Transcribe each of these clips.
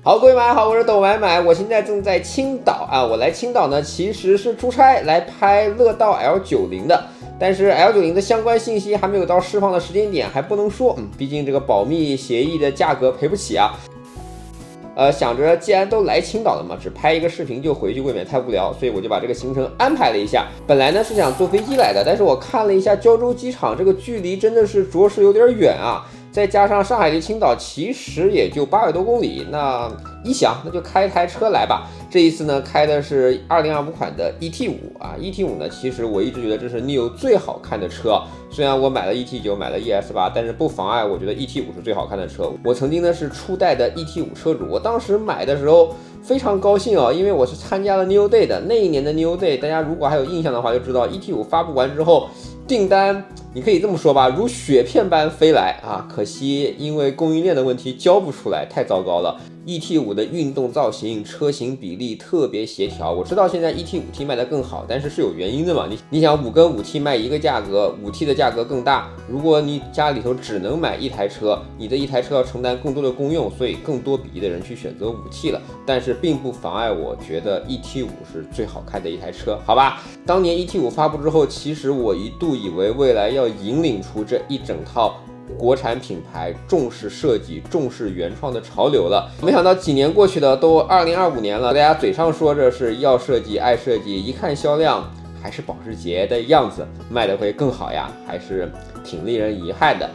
好，各位买好，我是抖买买，我现在正在青岛啊。我来青岛呢，其实是出差来拍乐道 L90的，但是 L90的相关信息还没有到释放的时间点，还不能说，毕竟这个保密协议的价格赔不起啊。想着既然都来青岛了嘛，只拍一个视频就回去未免太无聊，所以我就把这个行程安排了一下。本来呢是想坐飞机来的，但是我看了一下胶州机场，这个距离真的是着实有点远啊。再加上上海离青岛其实也就800多公里，那一想那就开一台车来吧。这一次呢开的是2025款的 ET5 啊 ，ET5 呢其实我一直觉得这是 NIO 最好看的车。虽然我买了 ET9 买了 ES8，但是不妨碍我觉得 ET5 是最好看的车。我曾经呢是初代的 ET5 车主，我当时买的时候非常高兴哦，因为我是参加了 NIO Day 的那一年的 NIO Day， 大家如果还有印象的话就知道 ET5 发布完之后订单你可以这么说吧，如雪片般飞来啊！可惜因为供应链的问题交不出来，太糟糕了。ET5 的运动造型、车型比例特别协调。我知道现在 ET5T 卖得更好，但是是有原因的嘛。你想5跟5T 卖一个价格，5T 的价格更大。如果你家里头只能买一台车，你的一台车要承担更多的功用，所以更多比例的人去选择5T 了。但是并不妨碍我觉得 ET5 是最好看的一台车，好吧？当年 ET5 发布之后，其实我一度以为未来要引领出这一整套国产品牌重视设计、重视原创的潮流了。没想到几年过去的都2025年了，大家嘴上说着是要设计、爱设计，一看销量还是保时捷的样子，卖的会更好呀，还是挺令人遗憾的。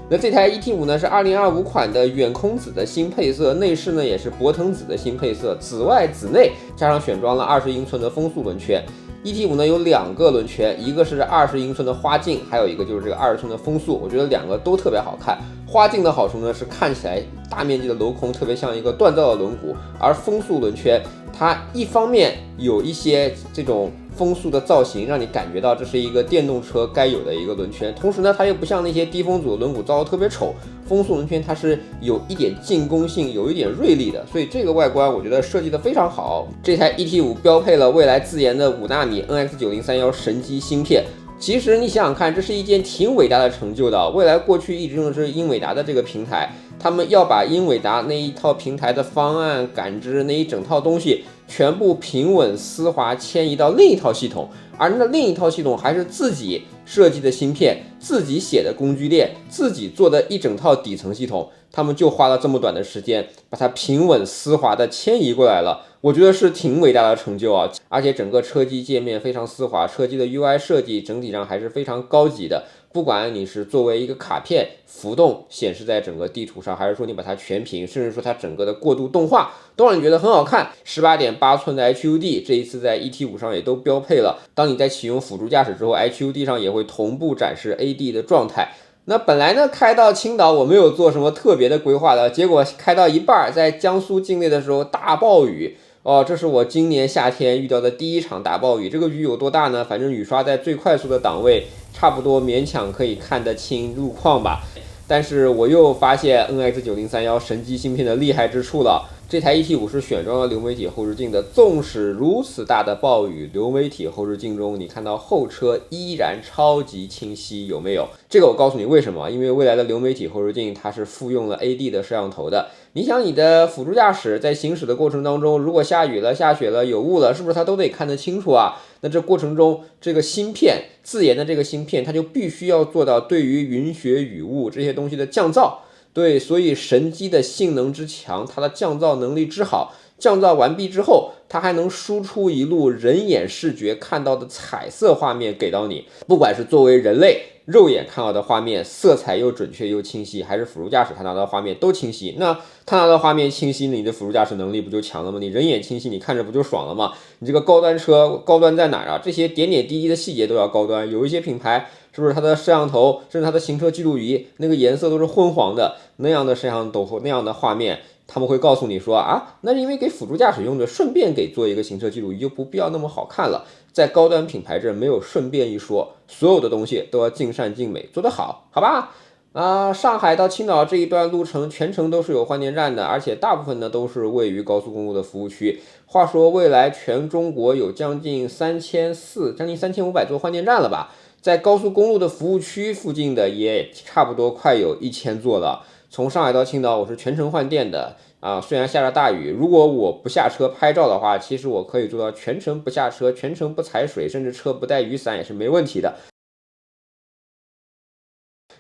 那这台 ET5 呢是2025款的远空紫的新配色，内饰呢也是铂藤紫的新配色，紫外紫内，加上选装了20英寸的风速轮圈。ET5 呢有2个轮圈，一个是20英寸的花镜，还有一个就是这个20寸的风速，我觉得2个都特别好看。花镜的好处呢是看起来大面积的镂空特别像一个锻造的轮毂，而风速轮圈它一方面有一些这种风速的造型，让你感觉到这是一个电动车该有的一个轮圈，同时呢它又不像那些低风阻的轮毂造的特别丑，风速轮圈它是有一点进攻性，有一点锐利的，所以这个外观我觉得设计的非常好。这台 ET5 标配了蔚来自研的5纳米 NX9031神机芯片。其实你想想看，这是一件挺伟大的成就的。蔚来过去一直用的是英伟达的这个平台，他们要把英伟达那一套平台的方案、感知那一整套东西全部平稳丝滑迁移到另一套系统，而那另一套系统还是自己设计的芯片、自己写的工具链、自己做的一整套底层系统，他们就花了这么短的时间把它平稳丝滑的迁移过来了。我觉得是挺伟大的成就啊，而且整个车机界面非常丝滑，车机的 UI 设计整体上还是非常高级的。不管你是作为一个卡片浮动显示在整个地图上，还是说你把它全屏，甚至说它整个的过渡动画，都让你觉得很好看。18.8寸的 HUD 这一次在 ET5 上也都标配了，当你在启用辅助驾驶之后， HUD 上也会同步展示 AD 的状态。那本来呢开到青岛我没有做什么特别的规划的，结果开到一半，在江苏境内的时候大暴雨。这是我今年夏天遇到的第一场大暴雨。这个雨有多大呢？反正雨刷在最快速的档位，差不多勉强可以看得清路况吧。但是我又发现 NX9031神机芯片的厉害之处了。这台 ET5 是选装了流媒体后视镜的，纵使如此大的暴雨，流媒体后视镜中你看到后车依然超级清晰，有没有？这个我告诉你为什么，因为未来的流媒体后视镜它是附用了 AD 的摄像头的。你想你的辅助驾驶在行驶的过程当中，如果下雨了、下雪了、有雾了，是不是它都得看得清楚啊？那这过程中这个芯片自研的这个芯片，它就必须要做到对于云雪雨雾这些东西的降噪。对，所以神机的性能之强，它的降噪能力之好，降噪完毕之后，它还能输出一路人眼视觉看到的彩色画面给到你。不管是作为人类肉眼看到的画面色彩又准确又清晰，还是辅助驾驶他拿到的画面都清晰？那他拿到画面清晰，你的辅助驾驶能力不就强了吗？你人眼清晰，你看着不就爽了吗？你这个高端车高端在哪儿啊？这些点点滴滴的细节都要高端。有一些品牌是不是它的摄像头，甚至它的行车记录仪那个颜色都是昏黄的，那样的摄像头那样的画面，他们会告诉你说啊，那是因为给辅助驾驶用的，顺便给做一个行车记录仪就不必要那么好看了。在高端品牌这没有顺便一说，所有的东西都要尽善尽美，做得好，好吧？上海到青岛这一段路程全程都是有换电站的，而且大部分呢都是位于高速公路的服务区。话说未来全中国有将近3400、将近3500座换电站了吧？在高速公路的服务区附近的也差不多快有1000座了。从上海到青岛，我是全程换电的。虽然下着大雨，如果我不下车拍照的话，其实我可以做到全程不下车，全程不踩水，甚至车不带雨伞也是没问题的。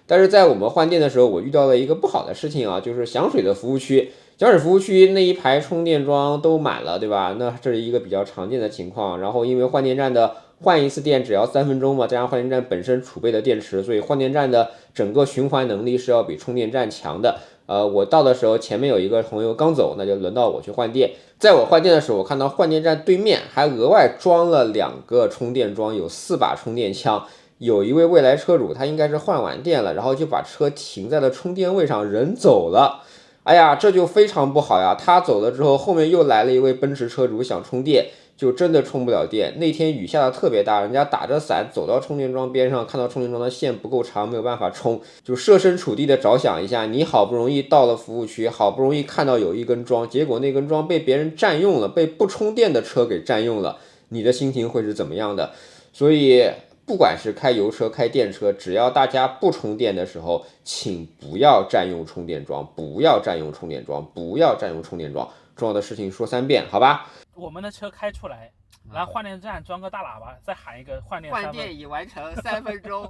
但是在我们换电的时候，我遇到了一个不好的事情啊，就是响水的服务区，响水服务区那一排充电桩都满了，对吧？那这是一个比较常见的情况。然后因为换电站的换一次电只要3分钟嘛，加上换电站本身储备的电池，所以换电站的整个循环能力是要比充电站强的。我到的时候前面有一个朋友刚走，那就轮到我去换电。在我换电的时候，我看到换电站对面还额外装了2个充电桩，有4把充电枪。有一位未来车主，他应该是换完电了，然后就把车停在了充电位上，人走了。哎呀，这就非常不好呀！他走了之后，后面又来了一位奔驰车主想充电，就真的充不了电。那天雨下的特别大，人家打着伞走到充电桩边上，看到充电桩的线不够长，没有办法充，就设身处地的着想一下，你好不容易到了服务区，好不容易看到有一根桩，结果那根桩被别人占用了，被不充电的车给占用了，你的心情会是怎么样的？所以不管是开油车开电车，只要大家不充电的时候，请不要占用充电桩，不要占用充电桩，不要占用充电桩。重要的事情说3遍，好吧？我们的车开出来，然后换电站装个大喇叭，再喊一个换电已完成3分钟。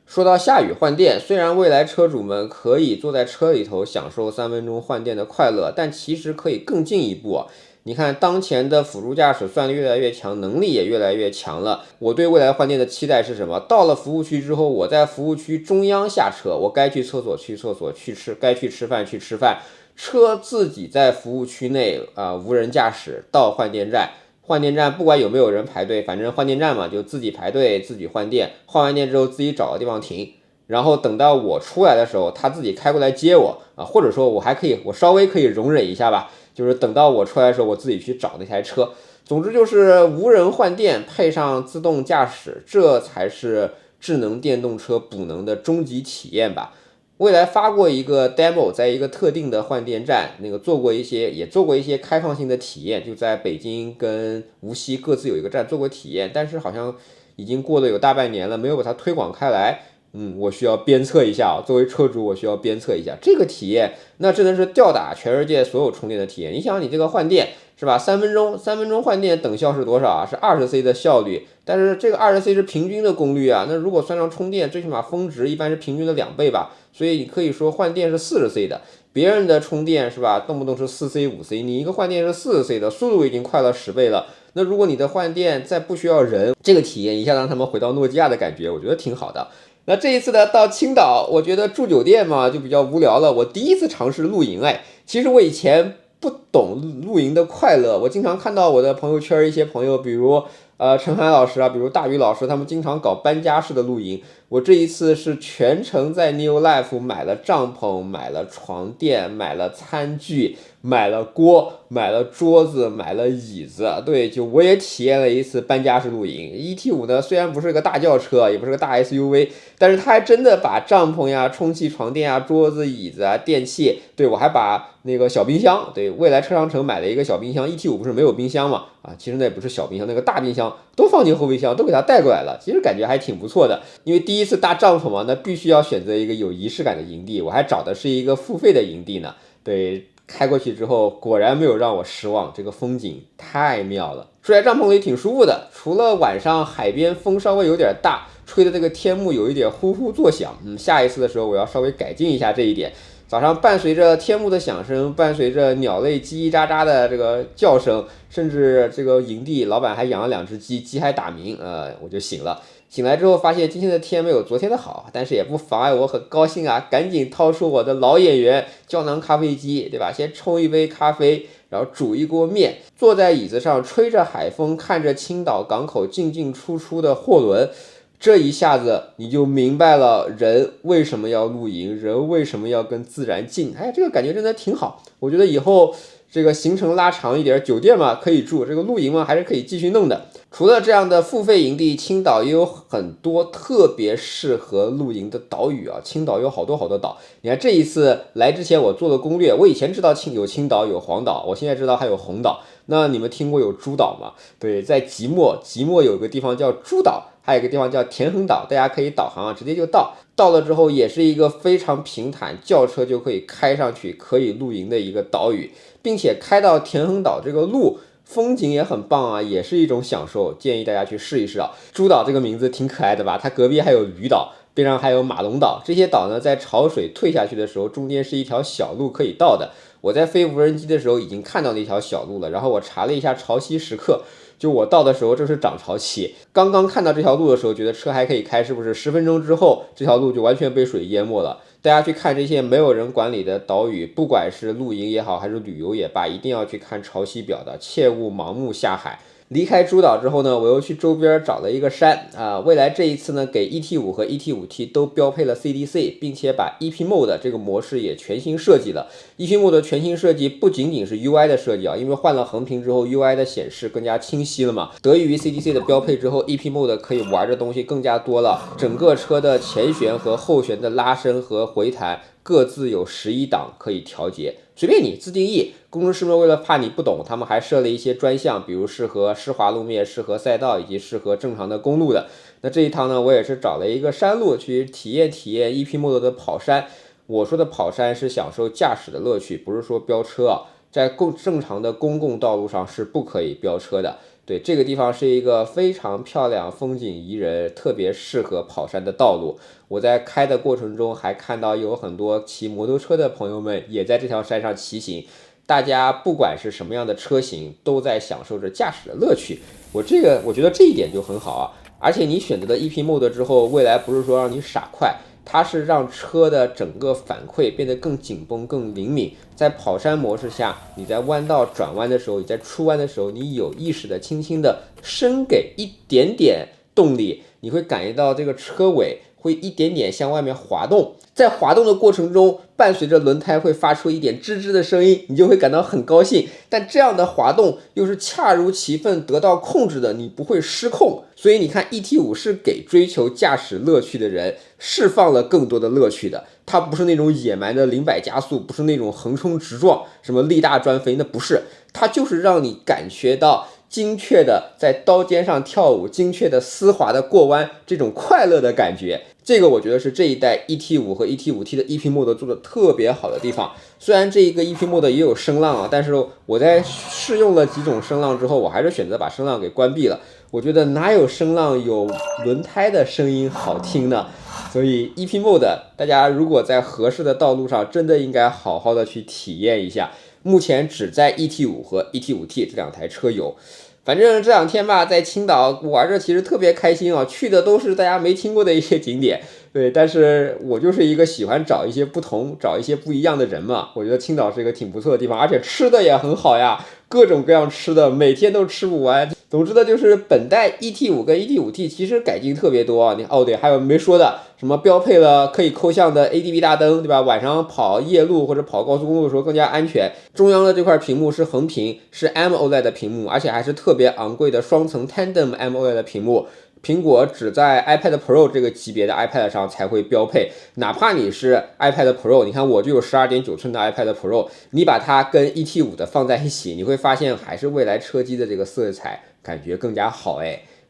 说到下雨换电，虽然未来车主们可以坐在车里头享受3分钟换电的快乐，但其实可以更进一步啊。你看，当前的辅助驾驶算力越来越强，能力也越来越强了。我对未来换电的期待是什么？到了服务区之后，我在服务区中央下车，我该去厕所去厕所，该去吃饭去吃饭，车自己在服务区内无人驾驶到换电站。换电站不管有没有人排队，反正换电站嘛，就自己排队自己换电，换完电之后自己找个地方停，然后等到我出来的时候，他自己开过来接我或者说我稍微可以容忍一下吧。就是等到我出来的时候，我自己去找那台车。总之就是无人换电配上自动驾驶，这才是智能电动车补能的终极体验吧。未来发过一个 demo， 在一个特定的换电站，也做过一些开放性的体验，就在北京跟无锡各自有一个站做过体验，但是好像已经过了有大半年了，没有把它推广开来。我需要鞭策一下作为车主，我需要鞭策一下这个体验，那真的是吊打全世界所有充电的体验。你想，你这个换电是吧？3分钟换电等效是多少啊？是20C 的效率，但是这个20C 是平均的功率啊。那如果算上充电，最起码峰值一般是平均的2倍吧。所以你可以说换电是40C 的，别人的充电是吧，动不动是4C 5C，你一个换电是40C 的，速度已经快了10倍了。那如果你的换电再不需要人，这个体验一下让他们回到诺基亚的感觉，我觉得挺好的。那这一次呢，到青岛，我觉得住酒店嘛就比较无聊了。我第一次尝试露营，其实我以前不懂露营的快乐。我经常看到我的朋友圈一些朋友，比如陈涵老师比如大宇老师，他们经常搞搬家式的露营。我这一次是全程在 New Life 买了帐篷，买了床垫，买了餐具，买了锅，买了桌子，买了椅子。对，就我也体验了一次搬家式露营。ET5 呢，虽然不是个大轿车，也不是个大 SUV， 但是它还真的把帐篷呀、充气床垫桌子、椅子电器，对，我还把那个小冰箱，对，未来车商城买了一个小冰箱。ET5 不是没有冰箱嘛？其实那也不是小冰箱，那个大冰箱都放进后备箱，都给它带过来了。其实感觉还挺不错的，因为第一次搭帐篷嘛，那必须要选择一个有仪式感的营地，我还找的是一个付费的营地呢。对，开过去之后果然没有让我失望，这个风景太妙了，睡在帐篷里挺舒服的，除了晚上海边风稍微有点大，吹的这个天幕有一点呼呼作响。下一次的时候我要稍微改进一下这一点。早上伴随着天幕的响声，伴随着鸟类叽叽喳喳的这个叫声，甚至这个营地老板还养了2只鸡，鸡还打鸣，我就醒了。醒来之后发现今天的天没有昨天的好，但是也不妨碍我很高兴啊，赶紧掏出我的老演员胶囊咖啡机，对吧？先冲一杯咖啡，然后煮一锅面，坐在椅子上吹着海风，看着青岛港口进进出出的货轮。这一下子你就明白了人为什么要露营，人为什么要跟自然近。哎，这个感觉真的挺好。我觉得以后这个行程拉长一点，酒店嘛可以住，这个露营嘛还是可以继续弄的。除了这样的付费营地，青岛也有很多特别适合露营的岛屿啊。青岛有好多好多岛，你看这一次来之前我做了攻略，我以前知道有青岛有黄岛，我现在知道还有红岛。那你们听过有诸岛吗？对，在即墨有个地方叫诸岛，还有一个地方叫田横岛，大家可以导航啊，直接就到了之后也是一个非常平坦，轿车就可以开上去，可以露营的一个岛屿，并且开到田横岛这个路风景也很棒啊，也是一种享受，建议大家去试一试啊。诸岛这个名字挺可爱的吧？它隔壁还有驴岛，边上还有马龙岛，这些岛呢在潮水退下去的时候，中间是一条小路可以到的。我在飞无人机的时候已经看到那条小路了，然后我查了一下潮汐时刻，就我到的时候正是涨潮期，刚刚看到这条路的时候觉得车还可以开，是不是10分钟之后这条路就完全被水淹没了。大家去看这些没有人管理的岛屿，不管是露营也好还是旅游也罢，一定要去看潮汐表的，切勿盲目下海。离开诸岛之后呢，我又去周边找了一个山啊。未来这一次呢，给 ET5 和 ET5T 都标配了 CDC， 并且把 EP Mode 这个模式也全新设计了。EP Mode 全新设计不仅仅是 UI 的设计啊，因为换了横屏之后 UI 的显示更加清晰了嘛。得益于 CDC 的标配之后 ，EP Mode 可以玩的东西更加多了。整个车的前悬和后悬的拉伸和回弹各自有11档可以调节。随便你自定义，工程师们为了怕你不懂，他们还设了一些专项，比如适合湿滑路面、适合赛道以及适合正常的公路的。那这一趟呢，我也是找了一个山路去体验EP Mode 的跑山。我说的跑山是享受驾驶的乐趣，不是说飙车啊。在正常的公共道路上是不可以飙车的。对，这个地方是一个非常漂亮、风景宜人、特别适合跑山的道路。我在开的过程中还看到有很多骑摩托车的朋友们也在这条山上骑行，大家不管是什么样的车型，都在享受着驾驶的乐趣。我觉得这一点就很好啊。而且你选择了 EP Mode 之后，未来不是说让你傻快，它是让车的整个反馈变得更紧绷、更灵敏。在跑山模式下，你在弯道转弯的时候，你在出弯的时候，你有意识的轻轻的深给一点点动力，你会感觉到这个车尾会一点点向外面滑动，在滑动的过程中，伴随着轮胎会发出一点吱吱的声音，你就会感到很高兴。但这样的滑动又是恰如其分得到控制的，你不会失控。所以你看 ET5 是给追求驾驶乐趣的人释放了更多的乐趣的，它不是那种野蛮的0-100加速，不是那种横冲直撞，什么力大专飞，那不是，它就是让你感觉到精确的在刀尖上跳舞，精确的丝滑的过弯，这种快乐的感觉。这个我觉得是这一代 ET5 和 ET5T 的 EP Mode 做的特别好的地方。虽然这一个 EP Mode 也有声浪啊，但是我在试用了几种声浪之后，我还是选择把声浪给关闭了。我觉得哪有声浪有轮胎的声音好听呢？所以 EP Mode 大家如果在合适的道路上，真的应该好好的去体验一下。目前只在 ET5 和 ET5T 这两台车有。反正这2天吧，在青岛玩着其实特别开心啊，去的都是大家没听过的一些景点。对，但是我就是一个喜欢找一些不同、找一些不一样的人嘛。我觉得青岛是一个挺不错的地方，而且吃的也很好呀，各种各样吃的，每天都吃不完。总之的就是本代 ET5 跟 ET5T 其实改进特别多啊。对，还有没说的，什么标配了可以抠像的 ADB 大灯，对吧？晚上跑夜路或者跑高速公路的时候更加安全。中央的这块屏幕是横屏，是 AMOLED 的屏幕，而且还是特别昂贵的双层 Tandem AMOLED 的屏幕。苹果只在 iPad Pro 这个级别的 iPad 上才会标配，哪怕你是 iPad Pro， 你看我就有12.9寸的 iPad Pro， 你把它跟 ET5 的放在一起，你会发现还是未来车机的这个色彩感觉更加好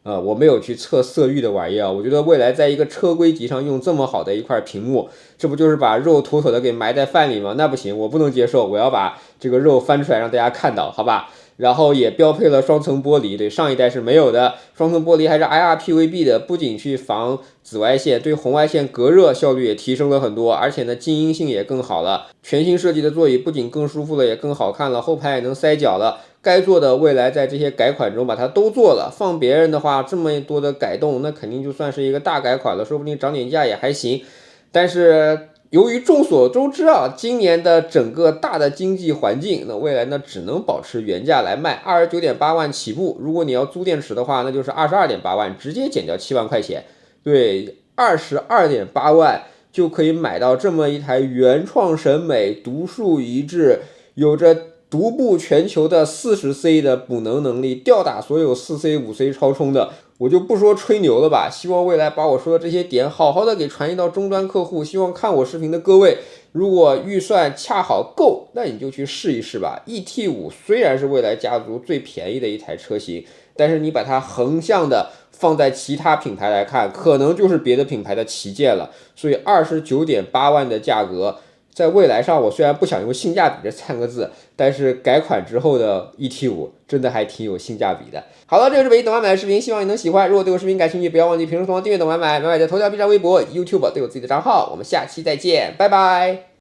我没有去测色域的玩意儿，我觉得未来在一个车规级上用这么好的一块屏幕，这不就是把肉妥妥的给埋在饭里吗？那不行，我不能接受，我要把这个肉翻出来让大家看到，好吧？然后也标配了双层玻璃，对，上一代是没有的，双层玻璃还是 IRPVB 的，不仅去防紫外线，对红外线隔热效率也提升了很多，而且呢静音性也更好了。全新设计的座椅不仅更舒服了，也更好看了，后排也能塞脚了。该做的未来在这些改款中把它都做了，放别人的话这么多的改动，那肯定就算是一个大改款了，说不定涨点价也还行。但是由于众所周知啊，今年的整个大的经济环境，那未来呢只能保持原价来卖，29.8万起步。如果你要租电池的话，那就是22.8万，直接减掉7万块钱。对，22.8万就可以买到这么一台原创审美、独树一帜，有着独步全球的40C 的补能力，吊打所有4C、5C 超充的。我就不说吹牛了吧，希望未来把我说的这些点好好的给传递到终端客户。希望看我视频的各位，如果预算恰好够，那你就去试一试吧。ET5 虽然是未来家族最便宜的一台车型，但是你把它横向的放在其他品牌来看，可能就是别的品牌的旗舰了。所以29.8万的价格，在未来上，我虽然不想用性价比这3个字，但是改款之后的 ET5 真的还挺有性价比的。好了，这就是北京懂买买的视频，希望你能喜欢。如果对我视频感兴趣，不要忘记评论、同样订阅懂买买。买买的头条、B 站、微博、YouTube 都有自己的账号。我们下期再见，拜拜。